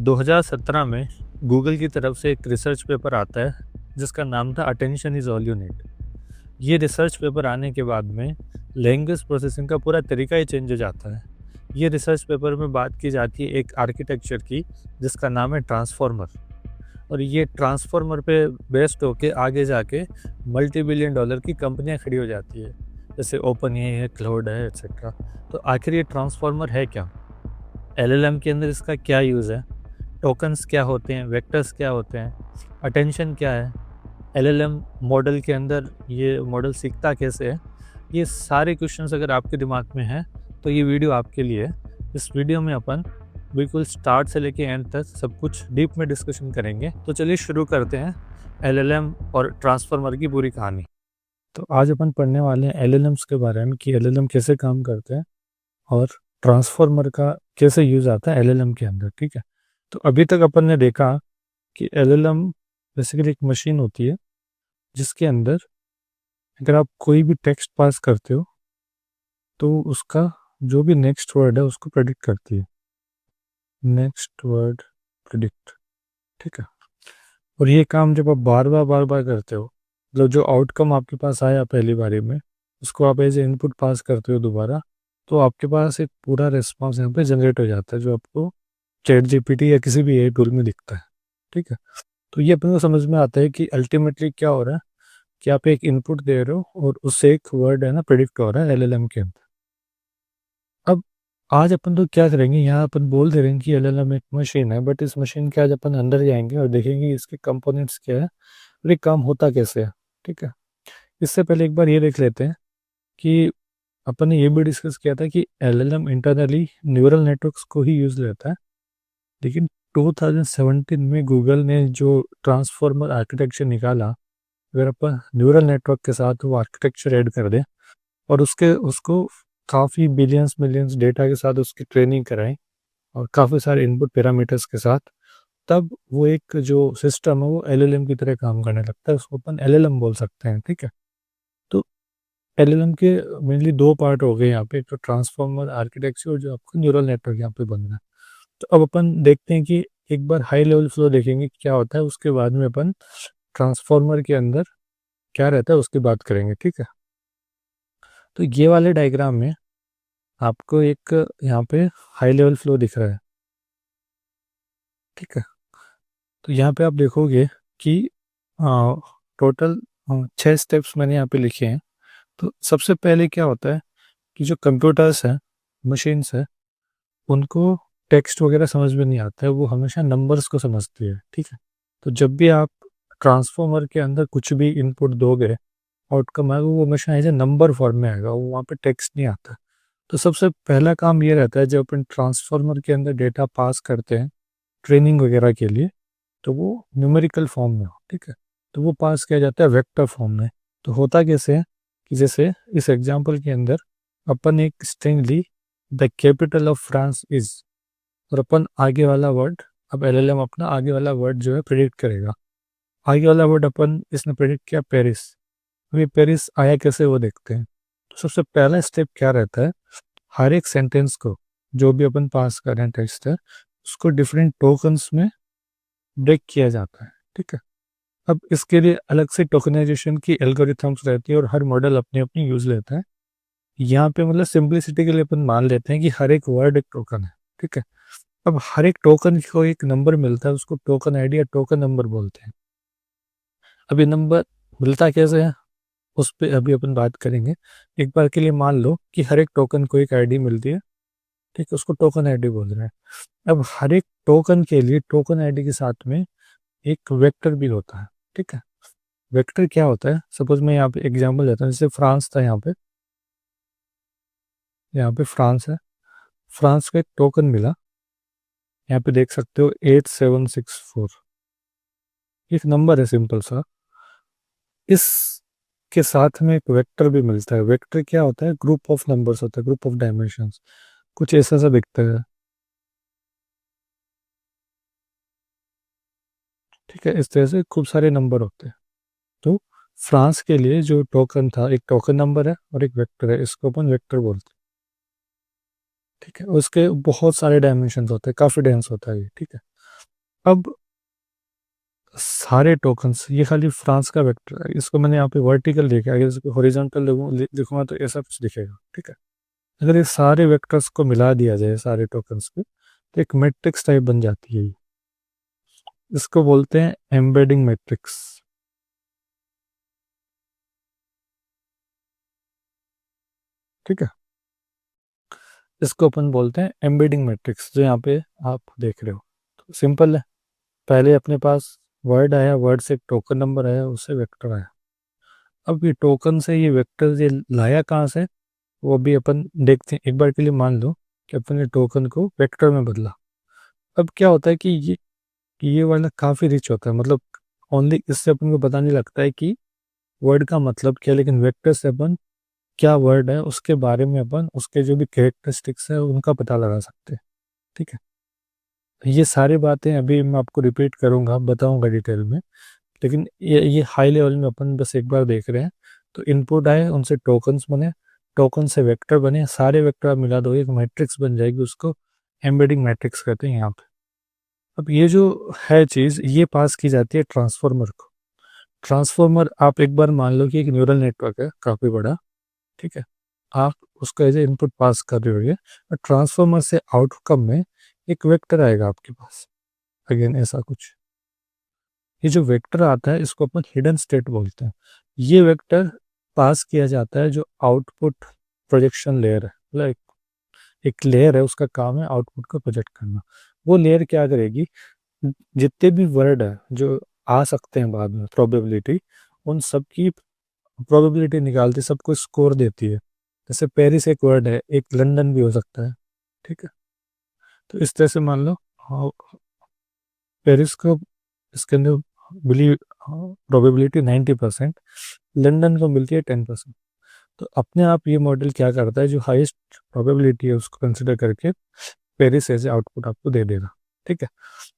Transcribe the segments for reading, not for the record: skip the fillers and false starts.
2017 में गूगल की तरफ से एक रिसर्च पेपर आता है जिसका नाम था attention is all you need. ये रिसर्च पेपर आने के बाद में लैंग्वेज प्रोसेसिंग का पूरा तरीका ही चेंज हो जाता है। ये रिसर्च पेपर में बात की जाती है एक आर्किटेक्चर की जिसका नाम है ट्रांसफॉर्मर। और ये ट्रांसफॉर्मर पे बेस्ड होके आगे जाके मल्टी बिलियन डॉलर की कंपनियां खड़ी हो जाती है, जैसे ओपन ए है, क्लाउड है, एक्सेट्रा। तो आखिर ये ट्रांसफॉर्मर है क्या? एलएलएम के अंदर इसका क्या यूज़ है? टोकन्स क्या होते हैं, वेक्टर्स क्या होते हैं, अटेंशन क्या है, एलएलएम मॉडल के अंदर ये मॉडल सीखता कैसे है? ये सारे क्वेश्चंस अगर आपके दिमाग में हैं तो ये वीडियो आपके लिए है। इस वीडियो में अपन बिल्कुल स्टार्ट से लेके एंड तक सब कुछ डीप में डिस्कशन करेंगे। तो चलिए शुरू करते हैं एलएलएम और ट्रांसफार्मर की पूरी कहानी। तो आज अपन पढ़ने वाले हैं एलएलएम्स के बारे में कि एलएलएम कैसे काम करते हैं और ट्रांसफार्मर का कैसे यूज़ आता है एलएलएम के अंदर। ठीक है, तो अभी तक अपन ने देखा कि एलएलएम बेसिकली एक मशीन होती है जिसके अंदर अगर आप कोई भी टेक्स्ट पास करते हो तो उसका जो भी नेक्स्ट वर्ड है उसको प्रेडिक्ट करती है। नेक्स्ट वर्ड प्रेडिक्ट, ठीक है। और ये काम जब आप बार बार करते हो, मतलब जो आउटकम आपके पास आया पहली बारी में उसको आप एज ए इनपुट पास करते हो दोबारा, तो आपके पास एक पूरा रिस्पॉन्स यहाँ पे जनरेट हो जाता है जो आपको चैट जीपीटी या किसी भी एआई टूल में दिखता है। ठीक है, तो ये अपने को समझ में आता है कि अल्टीमेटली क्या हो रहा है कि आप एक इनपुट दे रहे हो और उससे एक वर्ड है ना प्रेडिक्ट हो रहा है एलएलएम के अंदर। अब आज अपन तो क्या करेंगे, यहाँ अपन बोल दे रहे हैं कि एलएलएम एक मशीन है, बट इस मशीन के आज अपन अंदर जाएंगे और देखेंगे इसके कंपोनेंट्स क्या है और ये काम होता कैसे है। ठीक है, इससे पहले एक बार ये देख लेते हैं कि अपन ने ये भी डिस्कस किया था कि एलएलएम इंटरनली न्यूरल नेटवर्क्स को ही यूज लेता है, लेकिन 2017 में गूगल ने जो ट्रांसफॉर्मर आर्किटेक्चर निकाला, अगर अपन न्यूरल नेटवर्क के साथ वो आर्किटेक्चर ऐड कर दें और उसके उसको काफ़ी बिलियंस मिलियंस डेटा के साथ उसकी ट्रेनिंग कराएं और काफ़ी सारे इनपुट पैरामीटर्स के साथ, तब वो एक जो सिस्टम है वो एलएलएम की तरह काम करने लगता है। उसको अपन एलएलएम बोल सकते हैं। ठीक है, तो एलएलएम के मेनली दो पार्ट हो गए यहाँ पे, एक तो ट्रांसफॉर्मर आर्किटेक्चर और जो आपका न्यूरल नेटवर्क यहाँ पे बन रहा है। तो अब अपन देखते हैं कि एक बार हाई लेवल फ्लो देखेंगे क्या होता है, उसके बाद में अपन ट्रांसफॉर्मर के अंदर क्या रहता है उसकी बात करेंगे। ठीक है, तो ये वाले डायग्राम में आपको एक यहाँ पे हाई लेवल फ्लो दिख रहा है। ठीक है, तो यहाँ पे आप देखोगे कि टोटल 6 स्टेप्स मैंने यहाँ पे लिखे हैं। तो सबसे पहले क्या होता है कि जो कंप्यूटर्स हैं, मशीन्स हैं, उनको टेक्स्ट वगैरह समझ में नहीं आता है, वो हमेशा नंबर्स को समझती है। ठीक है, तो जब भी आप ट्रांसफॉर्मर के अंदर कुछ भी इनपुट दोगे, आउटकम आएगा वो हमेशा एज ए नंबर फॉर्म में आएगा, वो वहाँ पे टेक्स्ट नहीं आता। तो सबसे पहला काम ये रहता है जब अपन ट्रांसफॉर्मर के अंदर डेटा पास करते हैं ट्रेनिंग वगैरह के लिए, तो वो न्यूमेरिकल फॉर्म में हो। ठीक है, तो वो पास किया जाता है वेक्टर फॉर्म में। तो होता कैसे है कि जैसे इस एग्जांपल के अंदर अपन एक स्ट्रिंग ली, the capital of France is, और अपन आगे वाला वर्ड, अब एलएलएम अपना आगे वाला वर्ड जो है प्रेडिक्ट करेगा। आगे वाला वर्ड अपन इसने प्रेडिक्ट किया पेरिस। अब ये पेरिस आया कैसे वो देखते हैं। तो सबसे पहला स्टेप क्या रहता है, हर एक सेंटेंस को जो भी अपन पास कर रहे हैं टेक्स्ट है उसको डिफरेंट टोकन्स में ब्रेक किया जाता है। ठीक है, अब इसके लिए अलग से टोकनाइजेशन की एल्गोरिथम्स रहती है और हर मॉडल अपनी अपनी यूज लेता है। यहाँ पे मतलब सिंप्लिसिटी के लिए अपन मान लेते हैं कि हर एक वर्ड एक टोकन है। ठीक है, अब हर एक टोकन को एक नंबर मिलता है, उसको टोकन आईडी या टोकन नंबर बोलते हैं। अब ये नंबर मिलता कैसे है उस पर अभी अपन बात करेंगे। एक बार के लिए मान लो कि हर एक टोकन को एक आईडी मिलती है। ठीक है, उसको टोकन आईडी बोल रहे हैं। अब हर एक टोकन के लिए टोकन आईडी के साथ में एक वेक्टर भी होता है। ठीक है, वेक्टर क्या होता है, सपोज मैं यहाँ पे एग्जांपल देता हूँ, जैसे फ्रांस था, यहाँ पे फ्रांस है, फ्रांस का एक टोकन मिला, यहाँ पे देख सकते हो 8764, एक नंबर है सिंपल सा। इस के साथ में एक वेक्टर भी मिलता है। वेक्टर क्या होता है, ग्रुप ऑफ नंबर्स होता है, ग्रुप ऑफ डायमेंशंस, कुछ ऐसा सा दिखता है। ठीक है, इस तरह से खूब सारे नंबर होते हैं। तो फ्रांस के लिए जो टोकन था, एक टोकन नंबर है और एक वेक्टर है, इसको अपन वेक्टर बोलते हैं। ठीक है, उसके बहुत सारे डायमेंशन होते हैं, काफ़ी डेंस होता है ये। ठीक है, अब सारे टोकन्स, ये खाली फ्रांस का वेक्टर है, इसको मैंने यहाँ पे वर्टिकल लिखा है, अगर इसको हॉरिजॉन्टल लिखूंगा तो ऐसा कुछ दिखेगा, ठीक है। अगर ये सारे वेक्टर्स को मिला दिया जाए सारे टोकन्स पे, तो एक मैट्रिक्स टाइप बन जाती है ये। इसको बोलते हैं एम्बेडिंग मैट्रिक्स, ठीक है। इसको अपन बोलते हैं एम्बेडिंग मैट्रिक्स, जो यहाँ पे आप देख रहे हो। तो सिंपल है, पहले अपने पास वर्ड आया, वर्ड से एक टोकन नंबर आया, उससे वेक्टर आया। अब ये टोकन से ये वेक्टर ये लाया कहाँ से, वो भी अपन देखते हैं। एक बार के लिए मान लो कि अपन ने टोकन को वेक्टर में बदला। अब क्या होता है कि ये वाला काफ़ी रिच होता है, मतलब ओनली इससे अपन को पता नहीं लगता है कि वर्ड का मतलब क्या है, लेकिन वेक्टर से अपन क्या वर्ड है उसके बारे में अपन उसके जो भी कैरेक्टरिस्टिक्स है उनका पता लगा सकते हैं, ठीक है। ये सारी बातें अभी मैं आपको रिपीट करूंगा, बताऊंगा डिटेल में, लेकिन ये हाई लेवल में अपन बस एक बार देख रहे हैं। तो इनपुट आए, उनसे टोकन्स बने, टोकन से वेक्टर बने, सारे वेक्टर आप मिला दो एक मैट्रिक्स बन जाएगी, उसको एम्बेडिंग मैट्रिक्स कहते हैं यहाँ पे। अब ये जो है चीज़, ये पास की जाती है ट्रांसफॉर्मर को। ट्रांसफॉर्मर आप एक बार मान लो कि एक न्यूरल नेटवर्क है काफ़ी बड़ा, ठीक है। आप उसको एज ए इनपुट पास कर रहे होगे, और ट्रांसफॉर्मर से आउटकम में एक वेक्टर आएगा आपके पास, अगेन ऐसा कुछ। ये जो वेक्टर आता है इसको अपन हिडन स्टेट बोलते हैं। ये वेक्टर पास किया जाता है जो आउटपुट प्रोजेक्शन लेयर है, मतलब एक लेयर है, उसका काम है आउटपुट को प्रोजेक्ट करना। वो लेयर क्या करेगी, जितने भी वर्ड है जो आ सकते हैं बाद में प्रोबेबिलिटी, उन सब की प्रोबेबिलिटी निकालती, सबको स्कोर देती है। जैसे पेरिस एक वर्ड है, एक लंदन भी हो सकता है, ठीक है। तो इस तरह से मान लो, हाँ, पेरिस को इसके अंदर मिली प्रोबेबिलिटी 90%, लंदन को मिलती है 10%। तो अपने आप ये मॉडल क्या करता है, जो हाईएस्ट प्रोबेबिलिटी है उसको कंसिडर करके पेरिस ऐसे आउटपुट आपको दे देगा, ठीक है।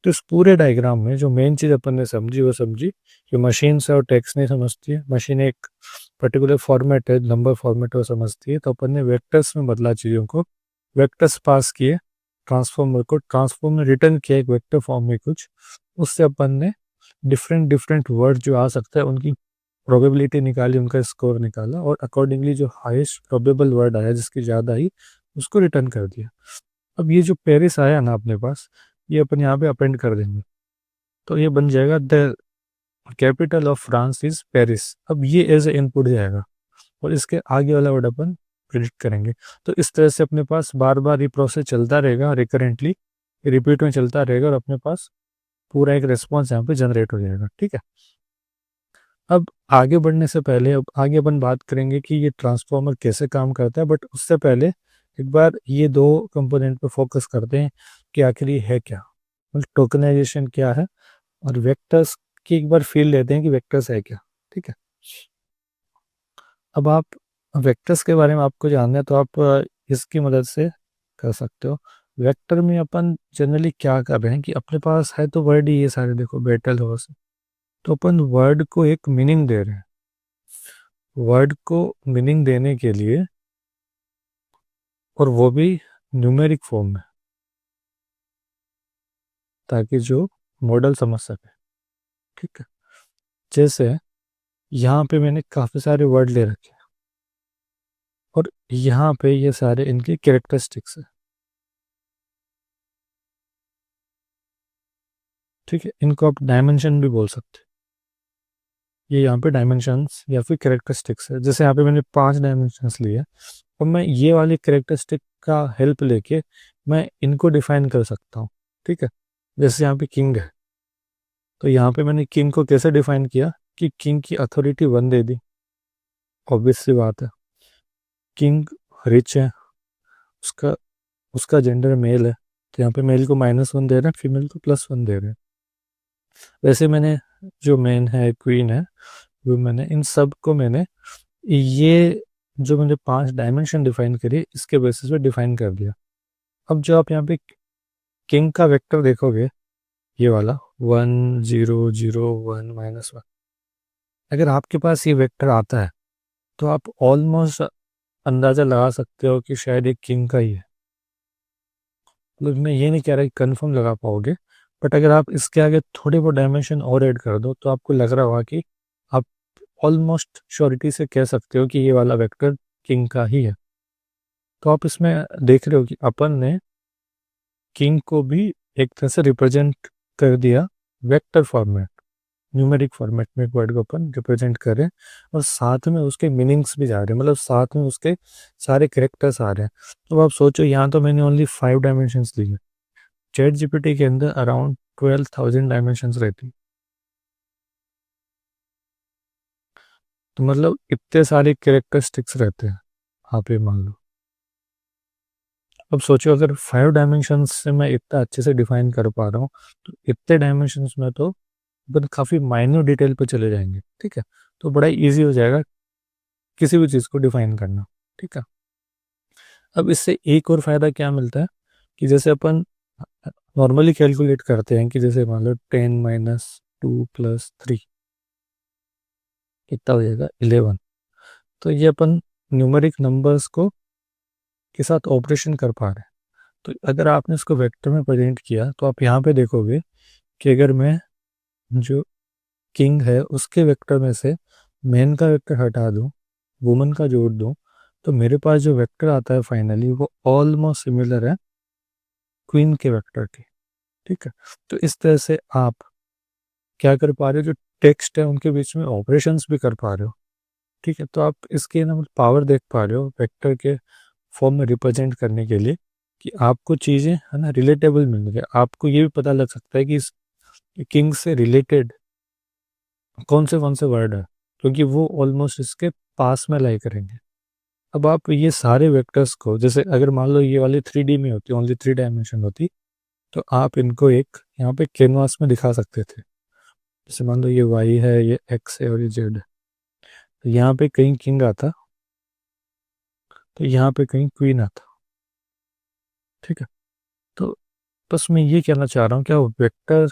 तो इस पूरे डायग्राम में जो मेन चीज़ अपन ने समझी वो समझी कि मशीन से और टेक्स्ट नहीं समझती है, मशीन एक पर्टिकुलर फॉर्मेट है, नंबर फॉर्मेट वो समझती है। तो अपन ने वेक्टर्स में बदला चीज़ों को, वेक्टर्स पास किए ट्रांसफॉर्मर को, ट्रांसफॉर्म में रिटर्न किया एक वेक्टर फॉर्म में कुछ, उससे अपन ने डिफरेंट डिफरेंट वर्ड जो आ सकता है उनकी प्रोबेबिलिटी निकाली, उनका स्कोर निकाला, और अकॉर्डिंगली जो हाईएस्ट प्रोबेबल वर्ड आया जिसकी ज़्यादा आई उसको रिटर्न कर दिया। अब ये जो पेरिस आया ना अपने पास, ये अपन यहाँ पे अपेंड कर देंगे, तो ये बन जाएगा the capital of France is Paris. अब ये एज ए इनपुट जाएगा, और इसके आगे वाला वर्ड अपन प्रिडिक्ट करेंगे। तो इस तरह से अपने पास बार बार ये प्रोसेस चलता रहेगा, रिकरेंटली रिपीट में चलता रहेगा, और अपने पास पूरा एक रिस्पॉन्स यहाँ पे जनरेट हो जाएगा, ठीक है। अब आगे बढ़ने से पहले, अब आगे अपन बात करेंगे कि ये ट्रांसफॉर्मर कैसे काम करता है, बट उससे पहले एक बार ये दो कंपोनेंट पे फोकस करते हैं कि आखिर ये है क्या, मतलब टोकनाइजेशन क्या है, और वेक्टर्स की एक बार फील लेते हैं कि वेक्टर्स है क्या, ठीक है। अब आप वेक्टर्स के बारे में आपको जानना है तो आप इसकी मदद से कर सकते हो। वेक्टर में अपन जनरली क्या कर रहे हैं कि अपने पास है तो वर्ड ही ये सारे, देखो बैटल हॉर्स, तो अपन वर्ड को एक मीनिंग दे रहे हैं। वर्ड को मीनिंग देने के लिए, और वो भी न्यूमेरिक फॉर्म में, ताकि जो मॉडल समझ सके, ठीक है। जैसे यहाँ पे मैंने काफ़ी सारे वर्ड ले रखे हैं, और यहाँ पे ये सारे इनके कैरेक्टरिस्टिक्स है, ठीक है। इनको आप डायमेंशन भी बोल सकते हैं। ये यहाँ पे डायमेंशंस या फिर कैरेक्टरिस्टिक्स है। जैसे यहाँ पे मैंने 5 डायमेंशंस लिए, और मैं ये वाली कैरेक्टरिस्टिक का हेल्प लेके मैं इनको डिफाइन कर सकता हूँ, ठीक है। जैसे यहाँ पे किंग है, तो यहाँ पे मैंने किंग को कैसे डिफाइन किया कि किंग की अथॉरिटी 1 दे दी, ऑब्वियस सी बात है। किंग रिच है, उसका उसका जेंडर मेल है, तो यहाँ पे मेल को -1 दे रहे हैं, फीमेल को +1 दे रहे हैं। वैसे मैंने जो मैन है, क्वीन है, वो मैंने इन सब को मैंने ये जो मैंने 5 डायमेंशन डिफाइन करी इसके बेसिस पे डिफाइन कर दिया। अब जो आप यहाँ पे किंग का वेक्टर देखोगे, ये वाला 1 0 0 1 -1, अगर आपके पास ये वेक्टर आता है तो आप ऑलमोस्ट अंदाज़ा लगा सकते हो कि शायद एक किंग का ही है। मतलब मैं ये नहीं कह रहा कि कंफर्म लगा पाओगे, बट अगर आप इसके आगे थोड़े बहुत डायमेंशन और ऐड कर दो तो आपको लग रहा होगा कि आप ऑलमोस्ट श्योरिटी से कह सकते हो कि ये वाला वेक्टर किंग का ही है। तो आप इसमें देख रहे हो कि अपन ने किंग को भी एक तरह से रिप्रेजेंट कर दिया वेक्टर फॉर्मेट, न्यूमेरिक फॉर्मेट में एक वर्ड को अपन रिप्रेजेंट करें, और साथ में उसके मीनिंग्स भी जा रहे हैं, मतलब साथ में उसके सारे करेक्टर्स आ रहे हैं। तो आप सोचो, यहाँ तो मैंने ओनली 5 डायमेंशंस लिए, चैट जीपीटी के अंदर अराउंड 12,000 डायमेंशंस रहती। तो मतलब इतने सारे कैरेक्टरिस्टिक्स रहते हैं, आप ये मान लो। अब सोचो, अगर 5 डायमेंशंस से मैं इतना अच्छे से डिफाइन कर पा रहा हूँ, तो इतने डायमेंशंस में तो अपन काफ़ी माइन्यूट डिटेल पे चले जाएंगे, ठीक है। तो बड़ा इजी हो जाएगा किसी भी चीज़ को डिफाइन करना, ठीक है। अब इससे एक और फायदा क्या मिलता है कि जैसे अपन नॉर्मली कैलकुलेट करते हैं कि जैसे मान लो 10 - 2 + 3 कितना हो जाएगा, 11। तो ये अपन न्यूमेरिक नंबर्स को के साथ ऑपरेशन कर पा रहे हैं। तो अगर आपने इसको वेक्टर में प्रेजेंट किया तो आप यहाँ पे देखोगे कि अगर मैं जो किंग है उसके वेक्टर में से मैन का वेक्टर हटा दूँ, वुमन का जोड़ दूँ, तो मेरे पास जो वेक्टर आता है फाइनली वो ऑलमोस्ट सिमिलर है क्वीन के वेक्टर के, ठीक है। तो इस तरह से आप क्या कर पा रहे हो, जो टेक्स्ट है उनके बीच में ऑपरेशंस भी कर पा रहे हो, ठीक है। तो आप इसके ना पावर देख पा रहे हो वेक्टर के फॉर्म में रिप्रेजेंट करने के लिए, कि आपको चीज़ें है ना रिलेटेबल मिल रही है। आपको ये भी पता लग सकता है कि इस किंग से रिलेटेड कौन से वर्ड है, क्योंकि वो ऑलमोस्ट इसके पास में लाई करेंगे। अब आप ये सारे वेक्टर्स को, जैसे अगर मान लो ये वाली 3D में होती, ओनली 3 डायमेंशन होती, तो आप इनको एक यहाँ पे कैनवास में दिखा सकते थे। जैसे मान लो ये वाई है, ये एक्स है और ये जेड है। तो यहाँ पे कहीं किंग आता, तो यहाँ पे कहीं क्वीन आता, ठीक है। तो बस मैं ये कहना चाह रहा हूँ, क्या वेक्टर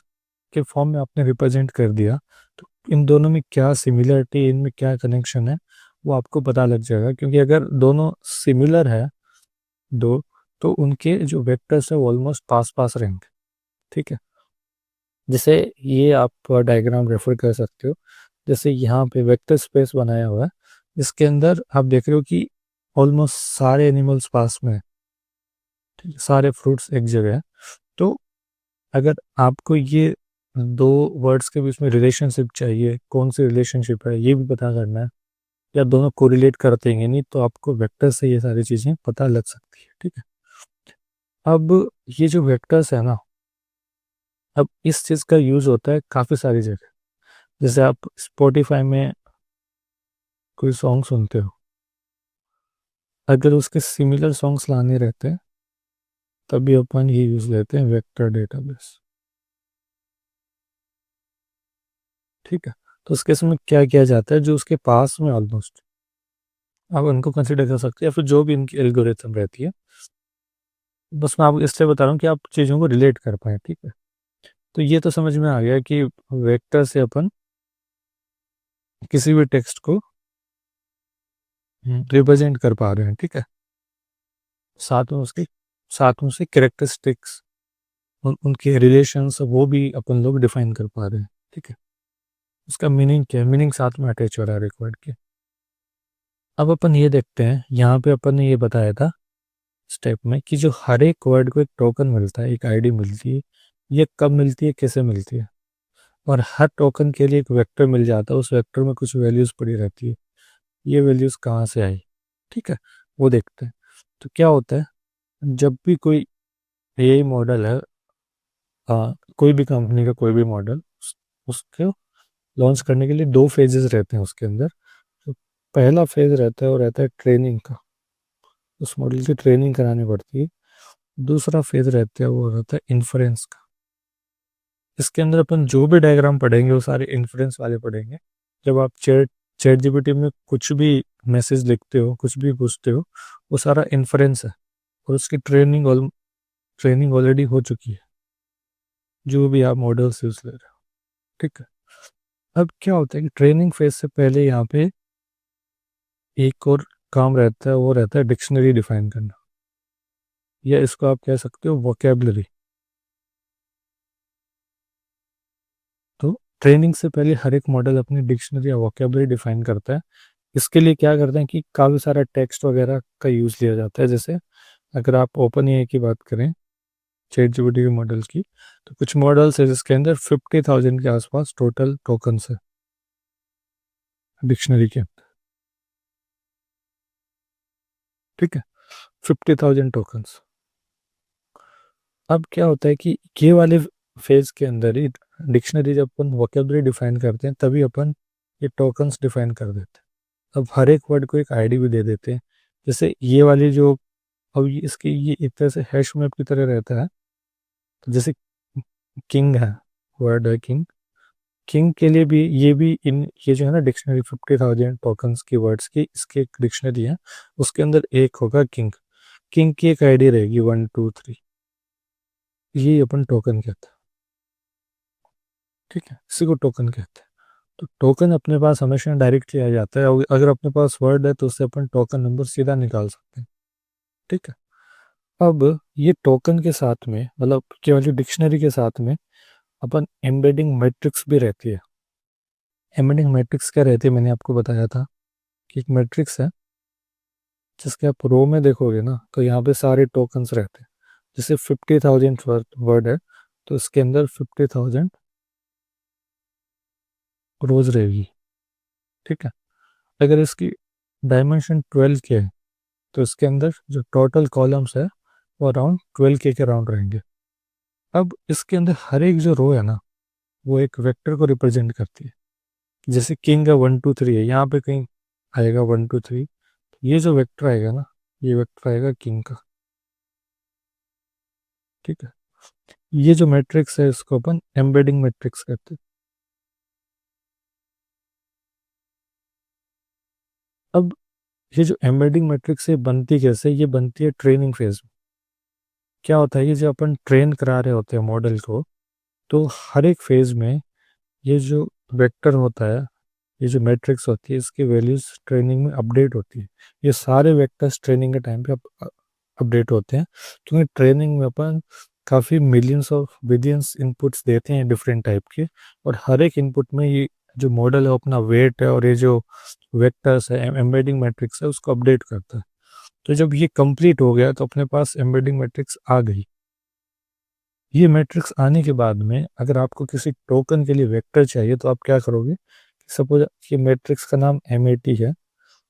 के फॉर्म में आपने रिप्रेजेंट कर दिया, तो इन दोनों में क्या सिमिलरिटी, इनमें क्या कनेक्शन है, वो आपको पता लग जाएगा। क्योंकि अगर दोनों सिमिलर है दो, तो उनके जो वेक्टर्स है वो ऑलमोस्ट पास पास रहेंगे, ठीक है। जैसे ये आप डायग्राम रेफर कर सकते हो, जैसे यहाँ पे वेक्टर स्पेस बनाया हुआ है, जिसके अंदर आप देख रहे हो कि ऑलमोस्ट सारे एनिमल्स पास में है, ठीक है? सारे फ्रूट्स एक जगह है। तो अगर आपको ये दो वर्ड्स के बीच में रिलेशनशिप चाहिए, कौन सी रिलेशनशिप है ये भी पता करना है, या दोनों कोरिलेट करते हैं नहीं, तो आपको वेक्टर से ये सारी चीज़ें पता लग सकती है, ठीक है। अब ये जो वेक्टर्स है ना, अब इस चीज़ का यूज़ होता है काफ़ी सारी जगह। जैसे आप स्पॉटिफाई में कोई सॉन्ग सुनते हो, अगर उसके सिमिलर सॉन्ग्स लाने रहते हैं तभी अपन ये यूज़ लेते हैं वेक्टर डेटाबेस, ठीक है। तो उस केस में क्या किया जाता है, जो उसके पास में ऑलमोस्ट, आप उनको कंसिडर कर सकते हैं, या फिर जो भी इनकी एल्गोरिथम रहती है। बस मैं आपको इससे बता रहा हूँ कि आप चीज़ों को रिलेट कर पाए, ठीक है। तो ये तो समझ में आ गया कि वेक्टर से अपन किसी भी टेक्स्ट को रिप्रेजेंट कर पा रहे हैं, ठीक है। साथ में उसकी साथ में उसकी कैरेक्टरिस्टिक्स, उनके रिलेशंस वो भी अपन लोग डिफाइन कर पा रहे हैं, ठीक है। उसका मीनिंग क्या है, मीनिंग साथ में अटैच हो रहा है रिक्वायर्ड के। अब अपन ये देखते हैं, यहाँ पे अपन ने ये बताया था स्टेप में कि जो हर एक वर्ड को एक टोकन मिलता है, एक आईडी मिलती है, ये कब मिलती है, कैसे मिलती है, और हर टोकन के लिए एक वेक्टर मिल जाता है, उस वेक्टर में कुछ वैल्यूज़ पड़ी रहती है, ये वैल्यूज़ कहाँ से आई, ठीक है, वो देखते हैं। तो क्या होता है, जब भी कोई एआई मॉडल है, कोई भी कंपनी का कोई भी मॉडल, उसको लॉन्च करने के लिए 2 फेजेस रहते हैं उसके अंदर। तो पहला फेज रहता है वो रहता है ट्रेनिंग का, उस मॉडल की ट्रेनिंग करानी पड़ती है। दूसरा फेज रहता है वो रहता है इन्फ्रेंस का। इसके अंदर अपन जो भी डायग्राम पढ़ेंगे वो सारे इन्फ्रेंस वाले पढ़ेंगे। जब आप चैट चैट जीपीटी में कुछ भी मैसेज लिखते हो, कुछ भी पूछते हो, वो सारा इन्फ्रेंस है, और उसकी ट्रेनिंग ऑलरेडी हो चुकी है, जो भी आप मॉडल्स यूज ले रहे हो, ठीक है। अब क्या होता है कि ट्रेनिंग फेज से पहले यहाँ पे एक और काम रहता है, वो रहता है डिक्शनरी डिफाइन करना, या इसको आप कह सकते हो वोकेबलरी। ट्रेनिंग से पहले हर एक मॉडल अपनी डिक्शनरी या वोकेबलरी डिफाइन करता है। इसके लिए क्या करते हैं कि काफ़ी सारा टेक्स्ट वगैरह का यूज़ लिया जाता है। जैसे अगर आप ओपन एआई की बात करें, चैट जीपीटी के मॉडल की, तो कुछ मॉडल्स है जिसके अंदर 50,000 के आसपास टोटल टोकन्स है डिक्शनरी के। ठीक है, 50,000 टोकन्स। अब क्या होता है कि ये वाले फेज के अंदर ही डिक्शनरी जब अपन वोकेबलरी डिफाइन करते हैं तभी अपन ये टोकन्स डिफाइन कर देते हैं। अब हर एक वर्ड को एक आईडी भी दे देते हैं। जैसे ये वाली जो, अब इसकी ये एक तरह से हैश मैप की तरह रहता है। तो जैसे किंग है, वर्ड है किंग, किंग के लिए भी ये भी इन ये जो है ना डिक्शनरी 50,000 टोकन्स की वर्ड्स की इसकी एक डिक्शनरी है। उसके अंदर एक होगा किंग, किंग की एक आईडी रहेगी 1 2 3। ये अपन टोकन कहते हैं। ठीक है, इसी को टोकन कहते हैं। तो टोकन अपने पास हमेशा डायरेक्टली आ जाता है। अगर अपने पास वर्ड है तो उससे अपन टोकन नंबर सीधा निकाल सकते हैं। ठीक है, अब ये टोकन के साथ में, मतलब केवल डिक्शनरी के साथ में अपन एम्बेडिंग मैट्रिक्स भी रहती है। एम्बेडिंग मैट्रिक्स क्या रहती है, मैंने आपको बताया था कि एक मैट्रिक्स है जिसके आप रो में देखोगे ना तो यहाँ पे सारे टोकन्स रहते हैं। जैसे 50,000 वर्ड है तो इसके अंदर 50,000 रोज रहेगी। ठीक है, अगर इसकी डायमेंशन 12 के है तो इसके अंदर जो टोटल कॉलम्स है वो अराउंड 12K के अराउंड रहेंगे। अब इसके अंदर हर एक जो रो है ना वो एक वेक्टर को रिप्रेजेंट करती है। जैसे किंग का 1 2 3 है, यहाँ पे कहीं आएगा 1 2 3। ये जो वेक्टर आएगा ना ये वेक्टर आएगा किंग का। ठीक है, ये जो मैट्रिक्स है इसको अपन एम्बेडिंग मैट्रिक्स कहते हैं। अब ये जो एम्बेडिंग मैट्रिक्स है बनती कैसे, ये बनती है ट्रेनिंग फेज में। क्या होता है, ये जो अपन ट्रेन करा रहे होते हैं मॉडल को, तो हर एक फेज में ये जो वेक्टर होता है, ये जो मैट्रिक्स होती है, इसकी वैल्यूज ट्रेनिंग में अपडेट होती है। ये सारे वेक्टर्स ट्रेनिंग के टाइम पे अपडेट होते हैं, क्योंकि ट्रेनिंग में अपन काफ़ी मिलियंस ऑफ बिलियंस इनपुट्स देते हैं डिफरेंट टाइप के, और हर एक इनपुट में ये जो मॉडल है वो अपना वेट है और ये जो वेक्टर्स है एम्बेडिंग मैट्रिक्स है उसको अपडेट करता है। तो जब ये कंप्लीट हो गया तो अपने पास एम्बेडिंग मैट्रिक्स आ गई। ये मैट्रिक्स आने के बाद में अगर आपको किसी टोकन के लिए वेक्टर चाहिए तो आप क्या करोगे, सपोज ये मैट्रिक्स का नाम MAT है,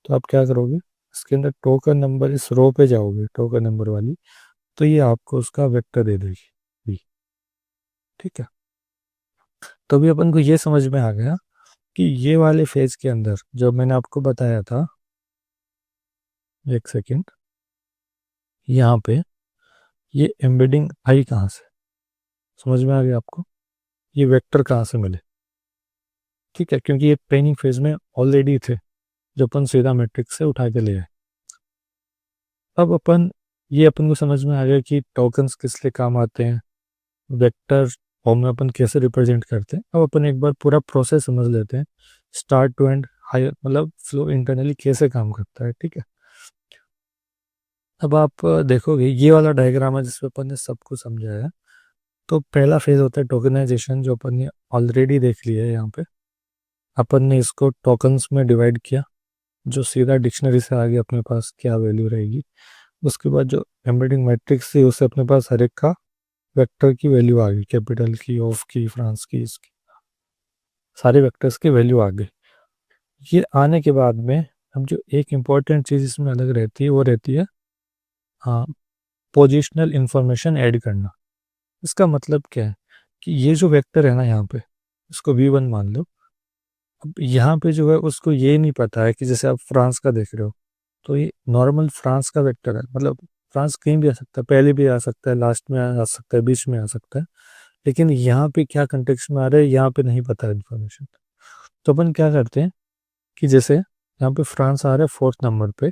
तो आप क्या करोगे, इसके अंदर टोकन नंबर इस रो पे जाओगे, टोकन नंबर वाली, तो ये आपको उसका वेक्टर दे देगी भी। ठीक है, तो अभी अपन को ये समझ में आ गया कि ये वाले फेज के अंदर जो मैंने आपको बताया था, एक सेकेंड, यहाँ पे ये एम्बेडिंग आई कहाँ से, समझ में आ गया आपको, ये वेक्टर कहाँ से मिले। ठीक है, क्योंकि ये ट्रेनिंग फेज में ऑलरेडी थे जो अपन सीधा मैट्रिक्स से उठा के ले आए। अब अपन को समझ में आ गया कि टोकन्स किस लिए काम आते हैं, वेक्टर फॉर्म में अपन कैसे रिप्रेजेंट करते हैं। अब अपन एक बार पूरा प्रोसेस समझ लेते हैं, स्टार्ट टू एंड, हायर मतलब फ्लो इंटरनली कैसे काम करता है। ठीक है, अब आप देखोगे ये वाला डायग्राम है जिसमें अपन ने सब कुछ समझाया है। तो पहला फेज होता है टोकनाइजेशन, जो अपन ने ऑलरेडी देख लिया है। यहाँ पे अपन ने इसको टोकन्स में डिवाइड किया, जो सीधा डिक्शनरी से आगे अपने पास क्या वैल्यू रहेगी। उसके बाद जो एम्बेडिंग मैट्रिक्स थी उससे अपने पास हर एक का वेक्टर की वैल्यू आ गई, कैपिटल की, ऑफ की, फ्रांस की, इसकी, सारे वेक्टर्स की वैल्यू आ गई। ये आने के बाद में हम जो एक इम्पॉर्टेंट चीज़ इसमें अलग रहती है वो रहती है, हाँ, पोजिशनल इंफॉर्मेशन ऐड करना। इसका मतलब क्या है कि ये जो वेक्टर है ना यहाँ पे, इसको V1 मान लो। अब यहाँ पे जो है उसको ये नहीं पता है कि जैसे आप फ्रांस का देख रहे हो तो ये नॉर्मल फ्रांस का वेक्टर है, मतलब फ्रांस कहीं भी आ सकता है, पहले भी आ सकता है, लास्ट में आ सकता है, बीच में आ सकता है। लेकिन यहाँ पे क्या कंटेक्स्ट में आ रहा है यहाँ पे नहीं पता है इन्फॉर्मेशन। तो अपन क्या करते हैं कि जैसे यहाँ पे फ्रांस आ रहा है 4th नंबर पे,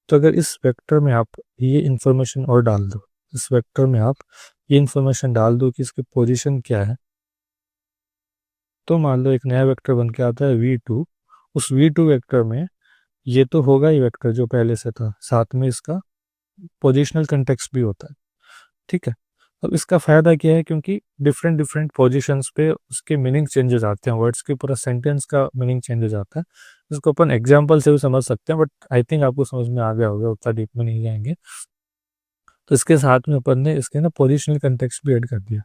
तो अगर इस वेक्टर में आप ये इन्फॉर्मेशन और डाल दो, इस वेक्टर में आप ये इन्फॉर्मेशन डाल दो कि इसकी पोजीशन क्या है, तो मान लो एक नया वेक्टर बन के आता है V2। उस V2 वेक्टर में ये तो होगा ही वेक्टर जो पहले से था, साथ में इसका पोजिशनल कंटेक्स्ट भी होता है। ठीक है, अब इसका फ़ायदा क्या है, क्योंकि डिफरेंट डिफरेंट पोजीशंस पे उसके मीनिंग चेंज हो जाते हैं, वर्ड्स के पूरा सेंटेंस का मीनिंग चेंज हो जाता है। इसको अपन एग्जांपल से भी समझ सकते हैं, बट आई थिंक आपको समझ में आ गया होगा, उतना डीप में नहीं जाएंगे। तो इसके साथ में अपन ने इसके ना पोजिशनल कंटेक्स्ट भी ऐड कर दिया।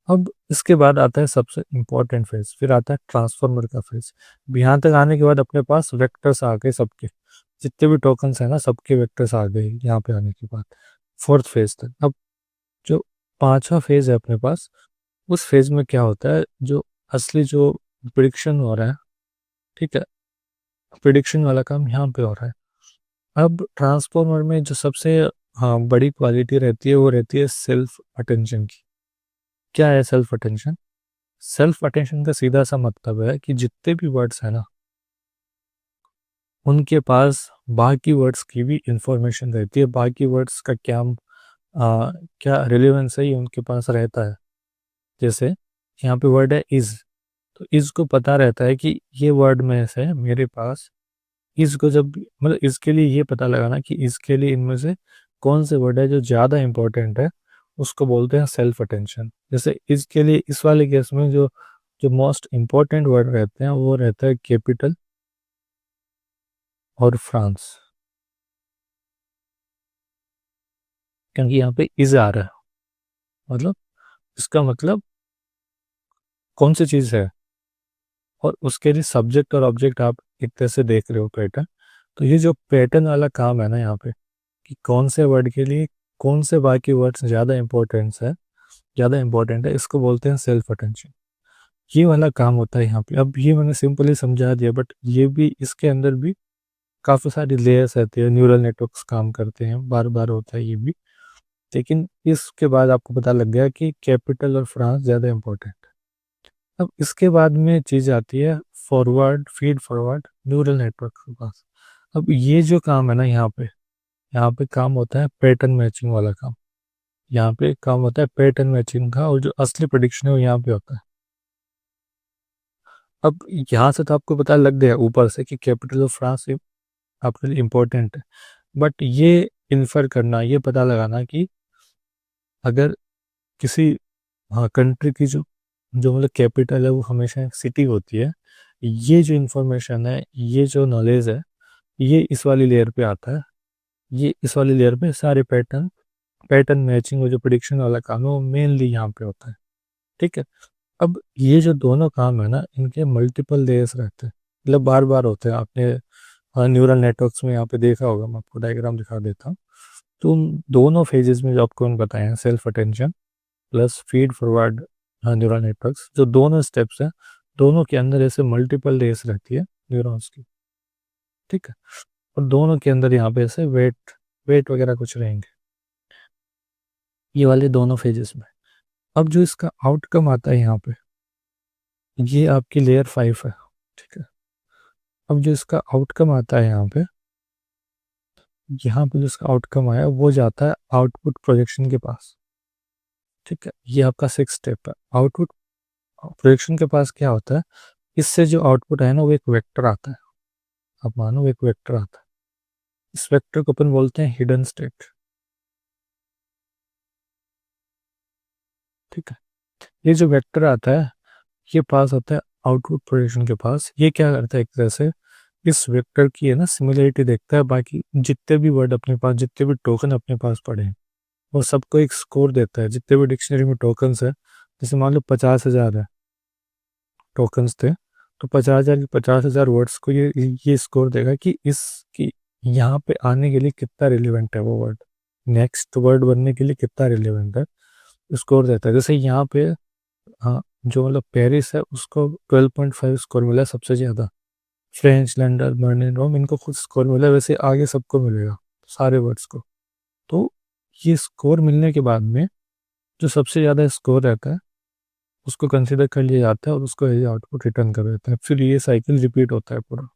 अब इसके बाद आता है सबसे इम्पोर्टेंट फेज, फिर आता है ट्रांसफॉर्मर का फेज। यहाँ तक आने के बाद अपने पास वेक्टर्स आ गए सबके, जितने भी टोकन्स हैं ना सबके वेक्टर्स आ गए यहाँ पे आने के बाद फोर्थ फेज तक। अब जो पांचवा फेज है अपने पास, उस फेज में क्या होता है, जो असली जो प्रिडिक्शन हो रहा है, ठीक है, प्रिडिक्शन वाला काम यहाँ पे हो रहा है। अब ट्रांसफॉर्मर में जो सबसे हाँ बड़ी क्वालिटी रहती है वो रहती है सेल्फ अटेंशन की। क्या है सेल्फ अटेंशन? सेल्फ अटेंशन का सीधा सा मतलब है कि जितने भी वर्ड्स हैं ना, उनके पास बाकी वर्ड्स की भी इंफॉर्मेशन रहती है, बाकी वर्ड्स का क्या रिलेवेंस है ये उनके पास रहता है। जैसे यहाँ पे वर्ड है इज, तो इज को पता रहता है कि ये वर्ड में से मेरे पास इज को जब मतलब इसके लिए ये पता लगाना कि इसके लिए इनमें से कौन से वर्ड है जो ज़्यादा इंपॉर्टेंट है, उसको बोलते हैं सेल्फ अटेंशन। जैसे इसके लिए इस वाले केस में जो जो मोस्ट इम्पोर्टेंट वर्ड रहते हैं वो रहता है कैपिटल और फ्रांस, क्योंकि यहाँ पे इज आ रहा है। मतलब इसका मतलब कौन सी चीज़ है, और उसके लिए सब्जेक्ट और ऑब्जेक्ट आप एक तरह से देख रहे हो पैटर्न। तो ये जो पैटर्न वाला काम है ना यहाँ पे, कि कौन से वर्ड के लिए कौन से बाकी वर्ड्स ज़्यादा इंपॉर्टेंट है, इसको बोलते हैं सेल्फ अटेंशन। ये वाला काम होता है यहाँ पे। अब ये मैंने सिंपली समझा दिया, बट ये भी इसके अंदर भी काफ़ी सारी लेयर्स रहती है, न्यूरल नेटवर्क्स काम करते हैं, बार बार होता है ये भी। लेकिन इसके बाद आपको पता लग गया कि कैपिटल और फ्रांस ज़्यादा इंपॉर्टेंट। अब इसके बाद में चीज़ आती है forward feed forward neural network के पास। अब ये जो काम है ना यहाँ पे काम होता है पैटर्न मैचिंग वाला काम। यहाँ पे काम होता है पैटर्न मैचिंग का, और जो असली प्रेडिक्शन है वो यहाँ पे होता है। अब यहाँ से तो आपको पता लग गया ऊपर से कि कैपिटल ऑफ फ्रांस आपके लिए इम्पोर्टेंट है, बट ये इन्फर करना, ये पता लगाना कि अगर किसी हाँ कंट्री की जो जो मतलब कैपिटल है वो हमेशा एक सिटी होती है, ये जो इंफॉर्मेशन है, ये जो नॉलेज है, ये इस वाली लेयर पे आता है। ये इस वाली लेयर पे सारे पैटर्न मैचिंग और जो प्रिडिक्शन वाला काम है वो मेनली यहाँ पे होता है। ठीक है। अब ये जो दोनों काम है ना, इनके मल्टीपल लेयर्स रहते हैं, मतलब बार बार होते हैं। आपने न्यूरल नेटवर्क्स में यहाँ पे देखा होगा, मैं आपको डायग्राम दिखा देता हूँ। तो उन दोनों फेजेस में जो आपको मैंने बताए हैं, self attention plus feed forward neural networks, जो दोनों स्टेप्स हैं, दोनों के अंदर ऐसे मल्टीपल लेयर्स रहती है न्यूरॉन्स की। ठीक है। और दोनों के अंदर यहाँ पे ऐसे वेट वगैरह कुछ रहेंगे, ये वाले दोनों फेजेस में। अब जो इसका आउटकम आता है यहाँ पे, ये आपकी लेयर 5 है। ठीक है। अब जो इसका आउटकम आता है यहाँ पे जो इसका आउटकम आया वो जाता है आउटपुट प्रोजेक्शन के पास। ठीक है। ये आपका 6 स्टेप है। आउटपुट प्रोजेक्शन के पास क्या होता है, इससे जो आउटपुट है ना वो एक वेक्टर आता है। आप मानो एक वेक्टर आता है, इस वेक्टर को अपन बोलते हैं हिडन स्टेट। ठीक है। ये जो वेक्टर आता है, ये पास होता है आउटपुट प्रोजेक्शन के पास। ये क्या करता है, एक तरह से इस वेक्टर की है ना सिमिलरिटी देखता है बाकी जितने भी वर्ड अपने पास, जितने भी टोकन अपने पास पड़े हैं, और सबको एक स्कोर देता है। जितने भी डिक्शनरी में टोकन्स है, जैसे मान लो 50,000 है टोकन्स थे, तो 50,000 की 50,000 वर्ड्स को ये स्कोर देगा कि इसकी यहाँ पे आने के लिए कितना रिलेवेंट है वो वर्ड, नेक्स्ट वर्ड बनने के लिए कितना रिलेवेंट है, स्कोर देता है। जैसे यहाँ पे हाँ, जो मतलब पेरिस है उसको 12.5 स्कोर मिला सबसे ज़्यादा। फ्रेंच, लंदन, बर्लिन, रोम, इनको खुद स्कोर मिला, वैसे आगे सबको मिलेगा सारे वर्ड्स को। तो ये स्कोर मिलने के बाद में जो सबसे ज़्यादा स्कोर रहता है उसको कंसिडर कर लिया जाता है और उसको एज आउटपुट रिटर्न कर देता है। फिर ये साइकिल रिपीट होता है पूरा।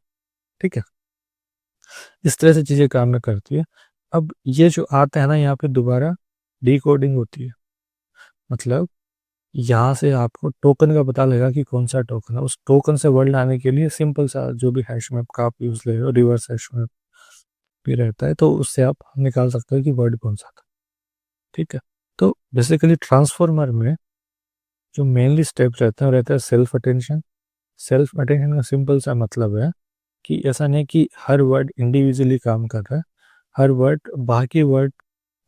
ठीक है। इस तरह से चीज़ें काम में करती है। अब ये जो आता है ना, यहाँ पे दोबारा डिकोडिंग होती है। मतलब यहाँ से आपको टोकन का पता लगेगा कि कौन सा टोकन है। उस टोकन से वर्ड लाने के लिए सिंपल सा जो भी हैश मैप का आप यूज़ ले रहे हो, रिवर्स हैश मैप भी रहता है, तो उससे आप निकाल सकते हो कि वर्ड कौन सा था। ठीक है। तो बेसिकली ट्रांसफॉर्मर में जो मेनली स्टेप रहता है वो रहता है सेल्फ अटेंशन। सेल्फ अटेंशन का सिंपल सा मतलब है कि ऐसा नहीं कि हर वर्ड इंडिविजुअली काम कर रहा है, हर वर्ड बाकी वर्ड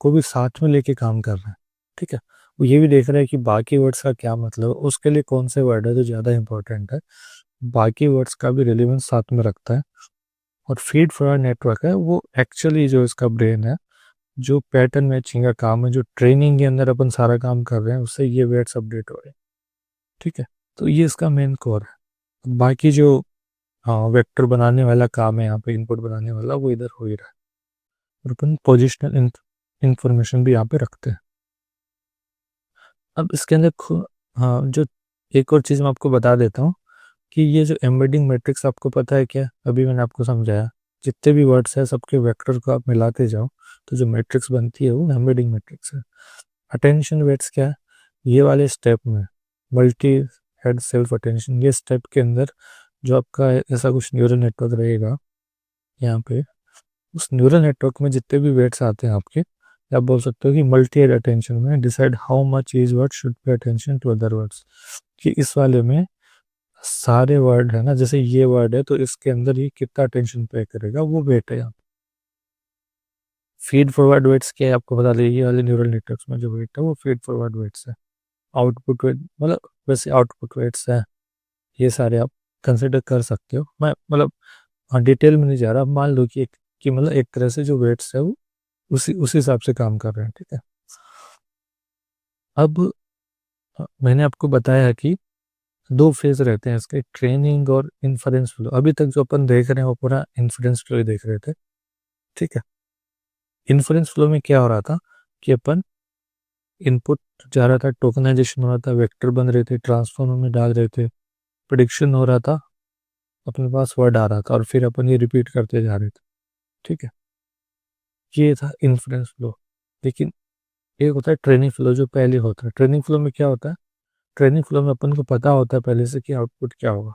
को भी साथ में लेके काम कर रहा है। ठीक है, वो ये भी देख रहा है कि बाकी वर्ड्स का क्या मतलब है, उसके लिए कौन से वर्ड है जो ज़्यादा इंपॉर्टेंट है, बाकी वर्ड्स का भी रिलेवेंस साथ में रखता है। और फीड फॉरवर्ड नेटवर्क है वो एक्चुअली जो इसका ब्रेन है, जो पैटर्न मैचिंग का काम है, जो ट्रेनिंग के अंदर अपन सारा काम कर रहे हैं, उससे ये वेट्स अपडेट हो रहे हैं। ठीक है, तो ये इसका मेन कोर है। बाकी जो वेक्टर बनाने वाला काम है यहाँ पे, इनपुट बनाने वाला, वो इधर हो ही रहा है। और अपन पोजिशनल इंफॉर्मेशन भी यहाँ पे रखते हैं। अब इसके अंदर हाँ, जो एक और चीज़ मैं आपको बता देता हूँ कि ये जो एम्बेडिंग मैट्रिक्स आपको पता है क्या, अभी मैंने आपको समझाया, जितने भी वर्ड्स हैं सबके वेक्टर को आप मिलाते जाओ तो जो मैट्रिक्स बनती है वो एम्बेडिंग मैट्रिक्स है। अटेंशन वेट्स क्या है, ये वाले स्टेप में मल्टी हेड सेल्फ अटेंशन, ये स्टेप के अंदर जो आपका ऐसा कुछ न्यूरल नेटवर्क रहेगा यहाँ पे, उस न्यूरल नेटवर्क में जितने भी वेट्स आते हैं आपके, आप बोल सकते हो कि मल्टी हेड अटेंशन में decide how much each word should pay attention to other words, कि इस वाले में सारे वर्ड है ना, जैसे ये वर्ड है तो इसके अंदर ये कितना अटेंशन पे करेगा, वो वेट है यहाँ। फीड फॉरवर्ड वेट्स क्या है आपको बता दें, ये वाले न्यूरल नेटवर्क्स में जो वेट है वो फीड फॉरवर्ड वेट्स है। आउटपुट वेट मतलब वैसे आउटपुट वेट्स है, ये सारे आप कंसिडर कर सकते हो। मैं मतलब हाँ डिटेल में नहीं जा रहा, मान लो कि मतलब एक तरह से जो वेट्स है वो उसी हिसाब से काम कर रहे हैं। ठीक है, अब मैंने आपको बताया कि दो फेज रहते हैं इसके, ट्रेनिंग और इन्फरेंस फ्लो। अभी तक जो अपन देख रहे हैं वो पूरा इन्फरेंस फ्लो ही देख रहे थे। ठीक है, इन्फ्लुएंस फ्लो में क्या हो रहा था कि अपन इनपुट जा रहा था, टोकनाइजेशन हो रहा था, वेक्टर बन रहे थे, ट्रांसफॉर्मर में डाल रहे थे, प्रिडिक्शन हो रहा था, अपने पास वर्ड आ रहा था और फिर अपन ये रिपीट करते जा रहे थे। ठीक है, ये था इन्फ्लुएंस फ्लो। लेकिन एक होता है ट्रेनिंग फ्लो जो पहले होता है। ट्रेनिंग फ्लो में क्या होता है, ट्रेनिंग फ्लो में अपन को पता होता है पहले से कि आउटपुट क्या होगा,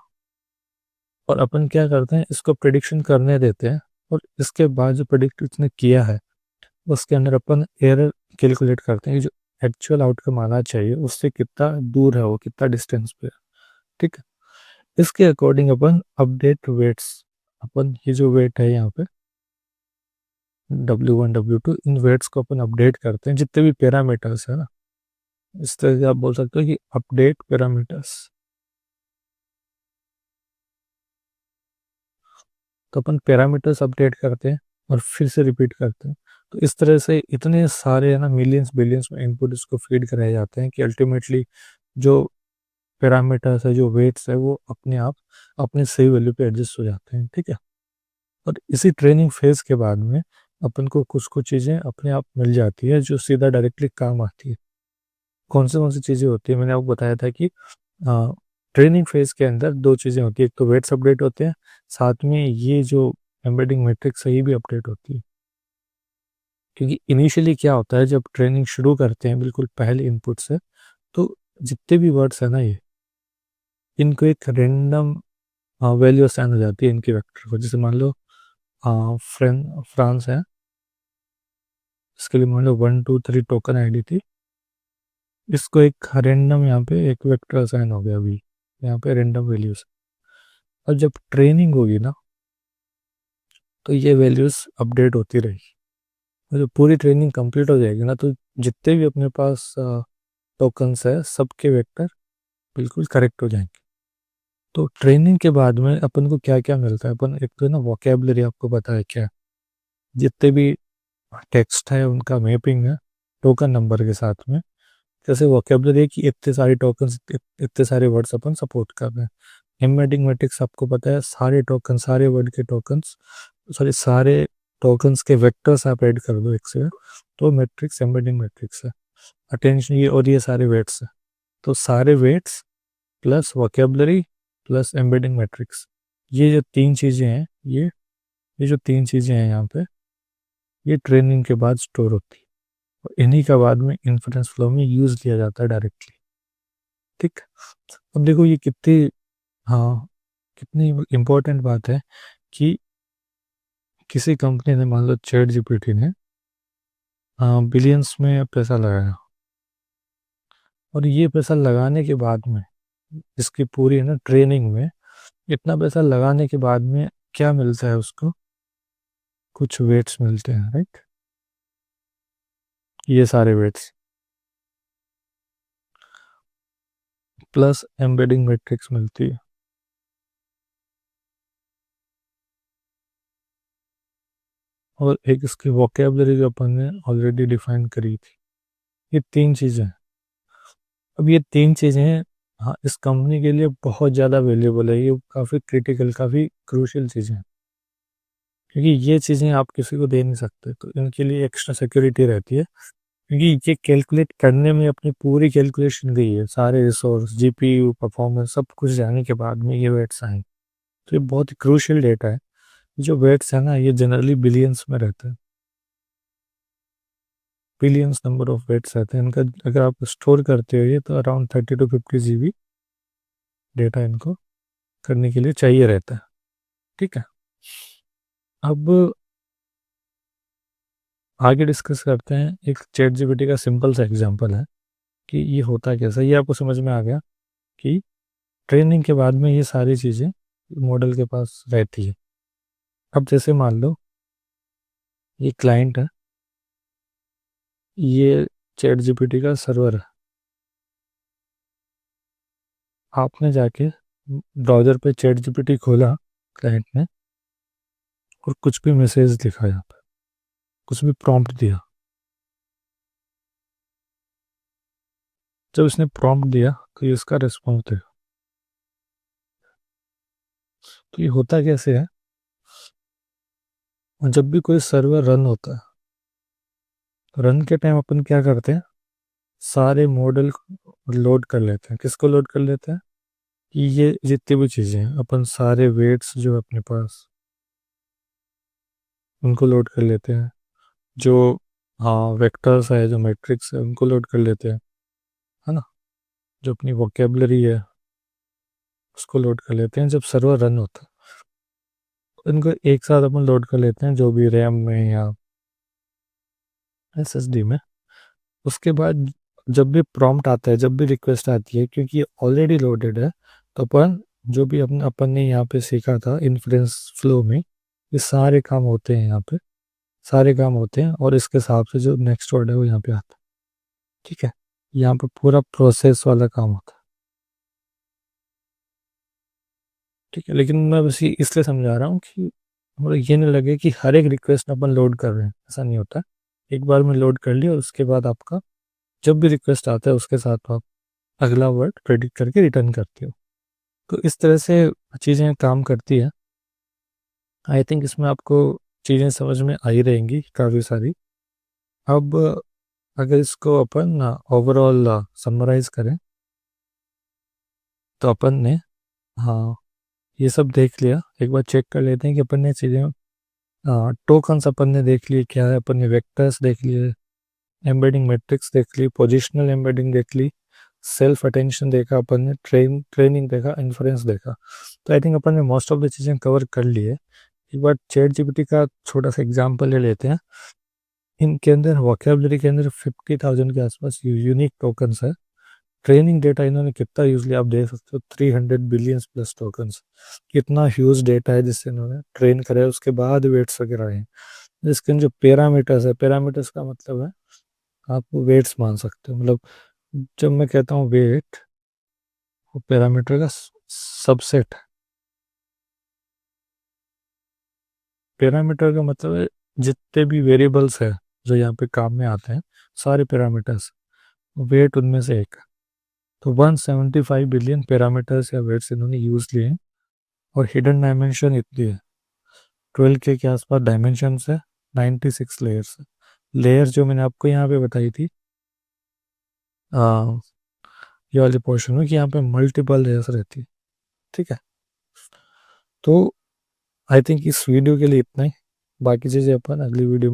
और अपन क्या करते हैं, इसको प्रिडिक्शन करने देते हैं, और इसके बाद जो प्रिडिक्ट उसने किया है उसके अंदर अपन एरर कैलकुलेट करते हैं, जो एक्चुअल आउटकम आना चाहिए उससे कितना दूर है वो, कितना डिस्टेंस पे है। ठीक है, इसके अकॉर्डिंग अपन अपडेट वेट्स, अपन ये जो वेट है यहाँ पे W1 W2, इन वेट्स को अपन अपडेट करते हैं, जितने भी पैरामीटर्स है ना, इस तरह से आप बोल सकते हो कि अपडेट पैरामीटर्स। तो अपन पैरामीटर्स अपडेट करते हैं और फिर से रिपीट करते हैं। तो इस तरह से इतने सारे है ना, मिलियंस बिलियंस में इनपुट इसको फीड कराए जाते हैं कि अल्टीमेटली जो पैरामीटर्स है, जो वेट्स है, वो अपने आप अपने सही वैल्यू पे एडजस्ट हो जाते हैं। ठीक है, और इसी ट्रेनिंग फेज के बाद में अपन को कुछ कुछ चीज़ें अपने आप मिल जाती है जो सीधा डायरेक्टली काम आती है। कौन सी चीज़ें होती है, मैंने आपको बताया था कि ट्रेनिंग फेज के अंदर दो चीज़ें होती है, एक तो वेट्स अपडेट होते हैं, साथ में ये जो एम्बेडिंग मैट्रिक्स है ये भी अपडेट होती है। क्योंकि इनिशियली क्या होता है, जब ट्रेनिंग शुरू करते हैं बिल्कुल पहले इनपुट से, तो जितने भी वर्ड्स है ना, ये इनको एक रेंडम वैल्यू असाइन हो जाती है इनके वेक्टर को। जैसे मान लो फ्रांस है, इसके लिए मान लो 1 2 3 टोकन आईडी थी, इसको एक रेंडम यहाँ पे एक वेक्टर असाइन हो गया अभी, यहाँ पे रेंडम वैल्यूज। और जब ट्रेनिंग होगी ना तो ये वैल्यूज अपडेट होती रहेगी, और जब पूरी ट्रेनिंग कंप्लीट हो जाएगी ना तो जितने भी अपने पास टोकन्स है सबके वेक्टर बिल्कुल करेक्ट हो जाएंगे। तो ट्रेनिंग के बाद में अपन को क्या क्या मिलता है, अपन एक तो ना वोकेबलरी आपको पता है क्या है? जितने भी टेक्स्ट है उनका मैपिंग है टोकन नंबर के साथ में। जैसे वोकेबलरी की इतने सारे टोकन्स, इतने सारे वर्ड्स अपन सपोर्ट कर रहे हैं। एम्बेडिंग मैट्रिक्स आपको पता है, सारे टोकन, सारे वर्ड के टोकन्स, सॉरी सारे टोकन्स के वेक्टर्स आप ऐड कर दो एक से, तो मैट्रिक्स एम्बेडिंग मैट्रिक्स है। अटेंशन ये और ये सारे वेट्स है, तो सारे weights plus vocabulary plus embedding matrix, ये जो तीन चीज़ें हैं, ये जो तीन चीज़ें हैं यहाँ पे, ये ट्रेनिंग के बाद स्टोर होती है, और इन्हीं का बाद में इन्फरेंस फ्लो में यूज़ लिया जाता है डायरेक्टली। ठीक, अब देखो ये कितनी, हाँ, कितनी इम्पोर्टेंट बात है कि किसी कंपनी ने मान लो चैट जीपीटी ने बिलियंस में पैसा लगाया, और ये पैसा लगाने के बाद में, इसकी पूरी है ना ट्रेनिंग में, इतना पैसा लगाने के बाद में क्या मिलता है उसको? कुछ वेट्स मिलते हैं, राइट? ये सारे वेट्स प्लस एम्बेडिंग मैट्रिक्स मिलती है, और एक इसकी वोकेबलरी जो अपन ने ऑलरेडी डिफाइन करी थी। ये तीन चीज़ें हैं। अब ये तीन चीज़ें हैं, हाँ, इस कंपनी के लिए बहुत ज़्यादा वैल्यूबल है। ये काफ़ी क्रिटिकल, काफ़ी क्रूशियल चीज़ें हैं, क्योंकि ये चीज़ें आप किसी को दे नहीं सकते, तो इनके लिए एक्स्ट्रा सिक्योरिटी रहती है। क्योंकि ये कैलकुलेट करने में अपनी पूरी कैलकुलेशन गई है, सारे रिसोर्स, जीपीयू, परफॉर्मेंस, सब कुछ जाने के बाद में ये वेट्स आए। तो ये बहुत ही क्रूशियल डेटा है। जो वेट्स है ना, ये जनरली बिलियंस में रहते हैं, बिलियंस नंबर ऑफ वेट्स रहते हैं इनका। अगर आप स्टोर करते हो ये, तो अराउंड 30 to 50 GB डेटा इनको करने के लिए चाहिए रहता है। ठीक है, अब आगे डिस्कस करते हैं। एक चैट जीपीटी का सिंपल सा एग्जांपल है कि ये होता कैसा। ये आपको समझ में आ गया कि ट्रेनिंग के बाद में ये सारी चीज़ें मॉडल के पास रहती है। अब जैसे मान लो ये क्लाइंट है, ये चैट जीपीटी का सर्वर है। आपने जाके ब्राउज़र पे चैट जीपीटी खोला क्लाइंट ने, और कुछ भी मैसेज लिखा यहाँ पे, कुछ भी प्रॉम्प्ट दिया। जब इसने प्रॉम्प्ट दिया तो ये इसका रिस्पॉन्स देगा। तो ये होता कैसे है, जब भी कोई सर्वर रन होता है, तो रन के टाइम अपन क्या करते हैं, सारे मॉडल लोड कर लेते हैं। किसको लोड कर लेते हैं? कि ये जितनी भी चीज़ें हैं, अपन सारे वेट्स जो है अपने पास, उनको लोड कर लेते हैं। जो, हाँ, वेक्टर्स है, जो मैट्रिक्स है, उनको लोड कर लेते हैं, है ना। जो अपनी वोकेबलरी है, उसको लोड कर लेते हैं जब सर्वर रन होता है। इनको एक साथ अपन लोड कर लेते हैं, जो भी रैम में या एसएसडी में। उसके बाद जब भी प्रॉम्प्ट आता है, जब भी रिक्वेस्ट आती है, क्योंकि ये ऑलरेडी लोडेड है, तो अपन जो भी अपन ने यहाँ पे सीखा था इन्फ्रेंस फ्लो में, ये सारे काम होते हैं यहाँ पे, सारे काम होते हैं, और इसके हिसाब से जो नेक्स्ट वर्ड है वो यहाँ पे आता है। ठीक है, यहाँ पे पूरा प्रोसेस वाला काम होता है। ठीक है, लेकिन मैं बस ये इसलिए समझा रहा हूँ कि मतलब ये नहीं लगे कि हर एक रिक्वेस्ट अपन लोड कर रहे हैं, ऐसा नहीं होता। एक बार में लोड कर लिया, और उसके बाद आपका जब भी रिक्वेस्ट आता है उसके साथ आप अगला वर्ड प्रेडिक्ट करके रिटर्न करते हो। तो इस तरह से चीज़ें काम करती है। आई थिंक इसमें आपको चीज़ें समझ में आई रहेंगी काफ़ी सारी। अब अगर इसको अपन ओवरऑल समराइज करें, तो अपन ने, हाँ, ये सब देख लिया। एक बार चेक कर लेते हैं कि अपन ने चीज़ें, टोकन्स अपन ने देख लिए क्या है, अपन ने वेक्टर्स देख लिए, एम्बेडिंग मैट्रिक्स देख ली, पोजिशनल एम्बेडिंग देख ली, सेल्फ अटेंशन देखा अपन ने, ट्रेनिंग देखा, इन्फ्रेंस देखा। तो आई थिंक अपन ने मोस्ट ऑफ द चीज़ें कवर कर ली है। एक बार चैट जीपीटी का छोटा सा एग्जांपल ले लेते हैं। इनके अंदर वोकेबलरी के अंदर 50,000 के आसपास यूनिक टोकन्स है। ट्रेनिंग डेटा इन्होंने कितना यूजली आप देख सकते हो, 300 बिलियंस प्लस टोकन्स। कितना ह्यूज डेटा है जिससे इन्होंने ट्रेन करा है, उसके बाद वेट्स वगैरह हैं। इसके अंदर जो पैरामीटर्स है, पैरामीटर्स का मतलब है आप वेट्स मान सकते हो। मतलब जब मैं कहता हूँ वेट, वो पैरामीटर का सबसेट है। पैरामीटर का मतलब है जितने भी वेरिएबल्स है जो यहाँ पे काम में आते हैं, सारे पैरामीटर्स, वेट उनमें से एक है। तो 175 बिलियन पैरामीटर्स या वेट्स इन्होंने यूज लिए हैं। और हिडन डायमेंशन इतनी है, 12K के आसपास डायमेंशन है, 96 लेयर्स है। लेयर जो मैंने आपको यहाँ पे बताई थी, आ, ये वाले पोर्शन में, कि यहाँ पे मल्टीपल लेयर्स रहती है। ठीक है, तो आई थिंक इस वीडियो के लिए इतना ही। बाकी चीज़ें अपन अगली वीडियो